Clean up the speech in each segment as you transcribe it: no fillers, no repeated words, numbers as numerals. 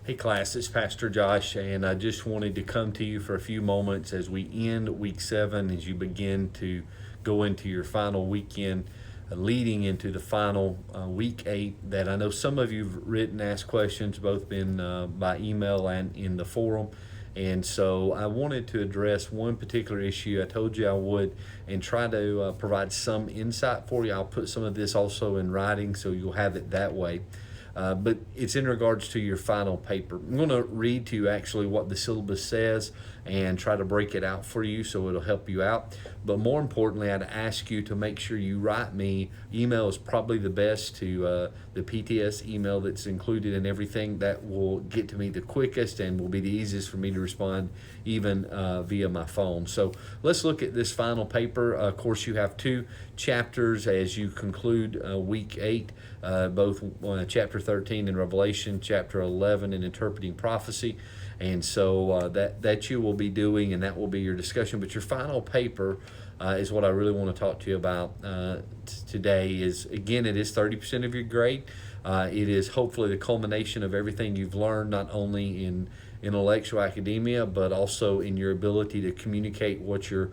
Hey class, it's Pastor Josh, and I just wanted to come to you for a few moments as we end week 7, as you begin to go into your final weekend, leading into the final week 8. That I know some of you've written, asked questions, both been by email and in the forum. And so I wanted to address one particular issue. I told you I would, and try to provide some insight for you. I'll put some of this also in writing so you'll have it that way. But it's in regards to your final paper. I'm going to read to you actually what the syllabus says and try to break it out for you so it'll help you out. But more importantly, I'd ask you to make sure you write me. Email is probably the best, to the PTS email that's included in everything. That will get to me the quickest and will be the easiest for me to respond, even via my phone. So let's look at this final paper. Of course, you have 2 chapters as you conclude week 8, both chapter 13 in Revelation, chapter 11 in Interpreting Prophecy. And so that you will be doing, and that will be your discussion. But your final paper is what I really want to talk to you about today. Is, again, it is 30% of your grade. It is hopefully the culmination of everything you've learned, not only in intellectual academia, but also in your ability to communicate what your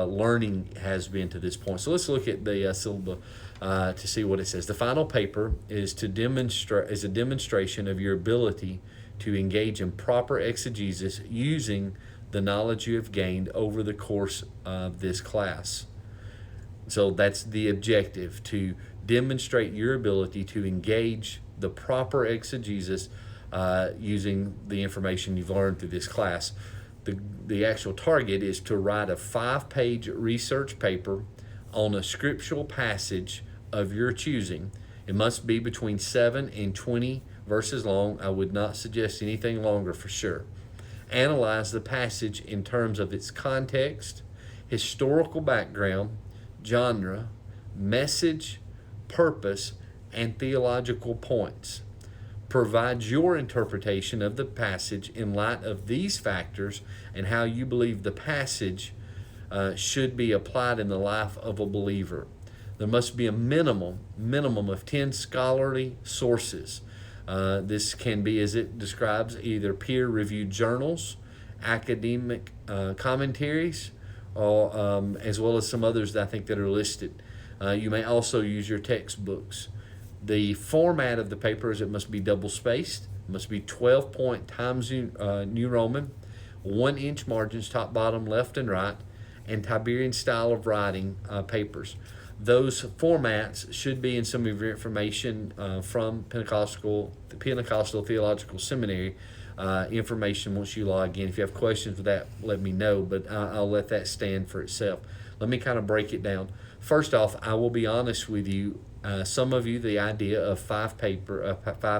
learning has been to this point. So let's look at the syllabus to see what it says. The final paper is a demonstration of your ability to engage in proper exegesis using the knowledge you have gained over the course of this class. So that's the objective, to demonstrate your ability to engage the proper exegesis using the information you've learned through this class. The actual target is to write a 5-page research paper on a scriptural passage of your choosing. It must be between 7 and 20 verses long. I would not suggest anything longer for sure. Analyze the passage in terms of its context, historical background, genre, message, purpose, and theological points. Provide your interpretation of the passage in light of these factors and how you believe the passage should be applied in the life of a believer. There must be a minimum of 10 scholarly sources. This can be, as it describes, either peer-reviewed journals, academic commentaries, or as well as some others that I think that are listed. You may also use your textbooks. The format of the paper is it must be double-spaced. It must be 12-point Times New Roman, 1-inch margins, top, bottom, left, and right, and Tiberian style of writing papers. Those formats should be in some of your information from the Pentecostal Theological Seminary information once you log in. If you have questions with that, let me know, but I'll let that stand for itself. Let me kind of break it down. First off, I will be honest with you. Some of you, the idea of 5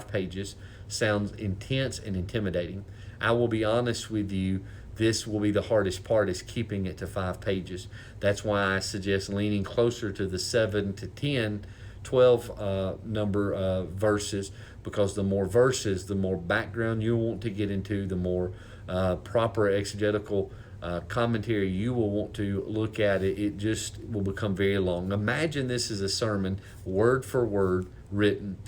pages sounds intense and intimidating. I will be honest with you. This will be the hardest part, is keeping it to 5 pages. That's why I suggest leaning closer to the 7 to 10, 12 number verses, because the more verses, the more background you want to get into, the more proper exegetical commentary you will want to look at. It just will become very long. Imagine this is a sermon, word for word, written.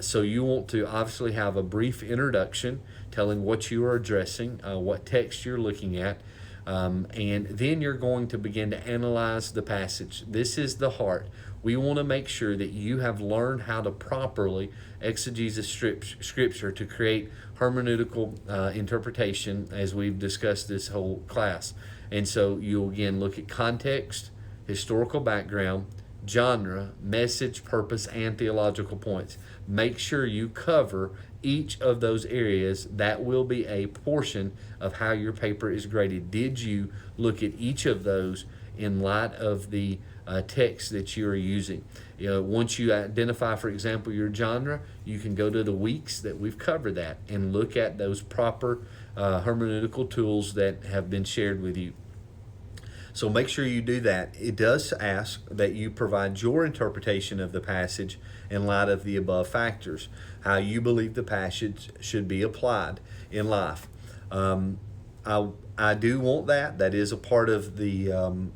So you want to obviously have a brief introduction telling what you are addressing, what text you're looking at, and then you're going to begin to analyze the passage. This is the heart. We want to make sure that you have learned how to properly exegese Scripture to create hermeneutical interpretation, as we've discussed this whole class. And so you'll again look at context, historical background, genre, message, purpose, and theological points. Make sure you cover each of those areas. That will be a portion of how your paper is graded. Did you look at each of those in light of the text that you're using? Once you identify, for example, your genre, you can go to the weeks that we've covered that and look at those proper hermeneutical tools that have been shared with you. So make sure you do that. It does ask that you provide your interpretation of the passage in light of the above factors, how you believe the passage should be applied in life. I do want that. That is a part of the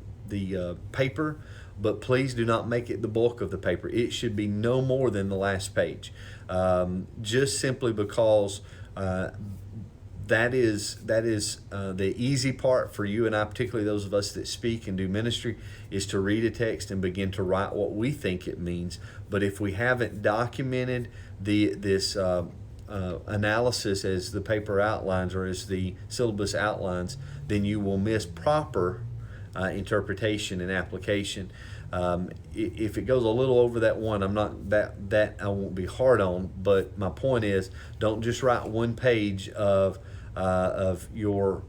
paper. but please do not make it the bulk of the paper. It should be no more than the last page, just simply because that is the easy part for you and I, particularly those of us that speak and do ministry, is to read a text and begin to write what we think it means. But if we haven't documented this analysis as the paper outlines or as the syllabus outlines, then you will miss proper interpretation and application. If it goes a little over that one, I'm not that I won't be hard on. But my point is, don't just write one page of your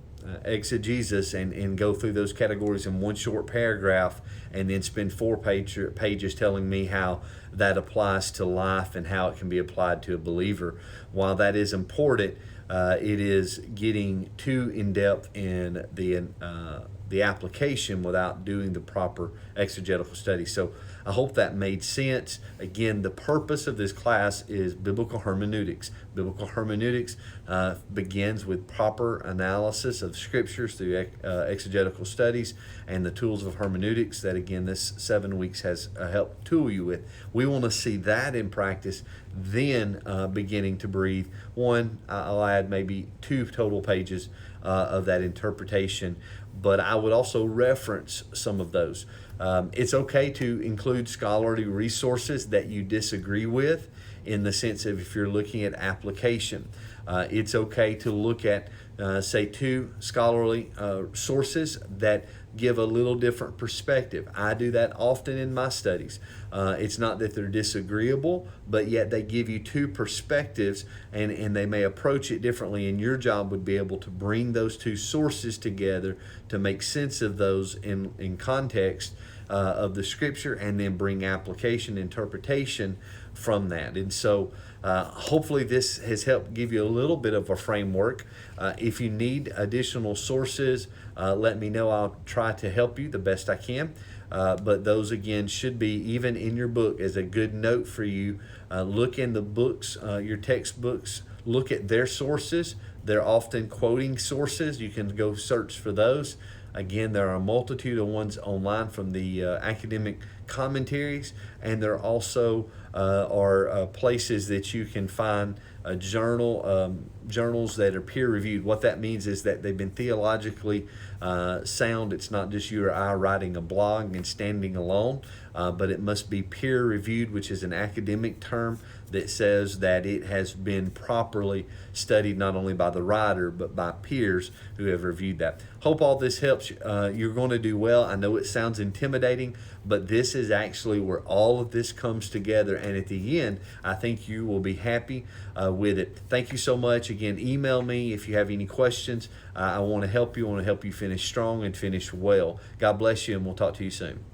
exegesis and go through those categories in one short paragraph, and then spend 4 pages telling me how that applies to life and how it can be applied to a believer. While that is important, it is getting too in depth in the application without doing the proper exegetical study. So I hope that made sense. Again, the purpose of this class is biblical hermeneutics. Biblical hermeneutics begins with proper analysis of scriptures through exegetical studies and the tools of hermeneutics that, again, this 7 weeks has helped tool you with. We want to see that in practice, then beginning to breathe. I'll add maybe 2 total pages of that interpretation, but I would also reference some of those. It's okay to include scholarly resources that you disagree with, in the sense of if you're looking at application. It's okay to look at, say, 2 scholarly sources that give a little different perspective. I do that often in my studies. It's not that they're disagreeable, but yet they give you 2 perspectives, and they may approach it differently, and your job would be able to bring those 2 sources together to make sense of those in context of the scripture, and then bring application, interpretation from that. And so hopefully this has helped give you a little bit of a framework. If you need additional sources, let me know. I'll try to help you the best I can. But those, again, should be even in your book as a good note for you. Look in the books, your textbooks, look at their sources. They're often quoting sources. You can go search for those. Again, there are a multitude of ones online from the academic commentaries, and there also are places that you can find journals that are peer-reviewed. What that means is that they've been theologically sound. It's not just you or I writing a blog and standing alone, but it must be peer-reviewed, which is an academic term that says that it has been properly studied not only by the writer but by peers who have reviewed that. Hope all this helps. You're going to do well. I know it sounds intimidating, but this is actually where all of this comes together, and at the end, I think you will be happy with it. Thank you so much. Again, email me if you have any questions. I want to help you. I want to help you finish strong and finish well. God bless you, and we'll talk to you soon.